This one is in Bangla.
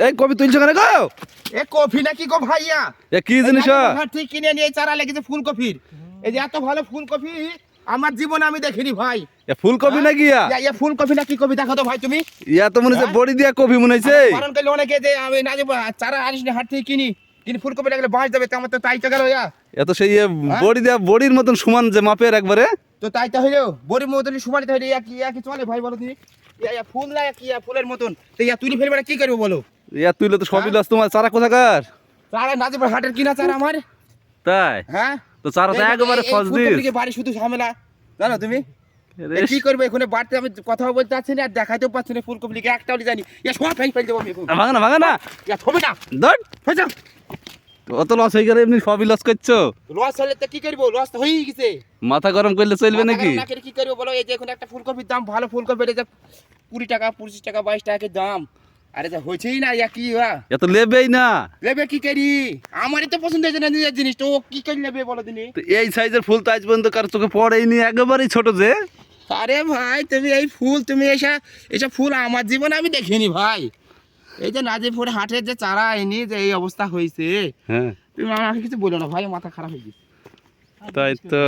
এই কপি তুলছো কেন গো? এ কফি নাকি গো ভাইয়া? এ কি জিনিস? ঠিক কিনে নিয়ে চারা লেগেছে ফুলকপির। এই যে এত ভালো ফুলকপি আমার জীবনে আমি দেখিনি ভাই। এ ফুলকপি নাকি ইয়া? ইয়া ফুলকপি নাকি কপি দেখো তো ভাই তুমি। ইয়া তো মনে হচ্ছে বড়ি দিয়া কপি মনে হচ্ছে। কারণ কইলে অনেকে যে আমি না যে চারা আনিস না হাট থেকে কিনি কিন্তু ফুলকপি লাগলে বাঁচ যাবে, আমার তো তাই তো গেল ইয়া। এত সেই বড়ি দিয়া বড়ির মতন সমান যে মাপের একবারে। তো তাই তো হইলো বড়ির মতন সমানিত হইলে ইয়া কি চলে ভাই বলো তুমি? ইয়া ফুল না কি ইয়া ফুলের মতন। তো ইয়া তুলি ফেলবে না কি করবো বলো? ইয়া তুইলে তো সবই লস। তোমার চারা কোথাকার? চারা নাজিপুর হাটের কিনা চারা আমার। তাই? হ্যাঁ তো চারা তো একবারে ফজদির। ফুলকপির বাড়ি শুধু ঝামেলা জানো তুমি। কি করবে এখানে বাড়তে আমি কথা বলতে চাচ্ছি না আর দেখাইতেও পাচ্ছি না ফুলকপিকে একটাও জানি। ইয়া সব ফেল দেবো আমি এখন। ভাঙা না ইয়া ছবি না ধর হয়ে যাও। অত লস হয়ে গেলে এমনি সবই লস করছো। লস হলে তো কি করবো, লস তো হয়েই গেছে। মাথা গরম করলে চলবে নাকি? কি করবো বলো? এই যে এখন একটা ফুলকপির দাম ভালো ফুলকপির যে 20 টাকা 25 টাকা 22 টাকা দাম। আরে যা হয়েছেই না ইয়া কি এত লেবেই না। নেবে কি করি? আমারই তো পছন্দ হয়েছে না নিজের জিনিস, তো ও কি করে নেবে বলো দিনি। তো এই সাইজের ফুল তো আজ পর্যন্ত কারো চোখে পড়েইনি, একেবারেই ছোট যে। আরে ভাই তুমি এই ফুল তুমি এসব ফুল আমার জীবনে আমি দেখিনি ভাই। এই যে নাজিপুর হাটের যে চারা আইনি যে এই অবস্থা হয়েছে, হ্যাঁ তুমি আমাকে কিছু বলো না ভাই, মাথা খারাপ হয়ে গেছে। তাই তো।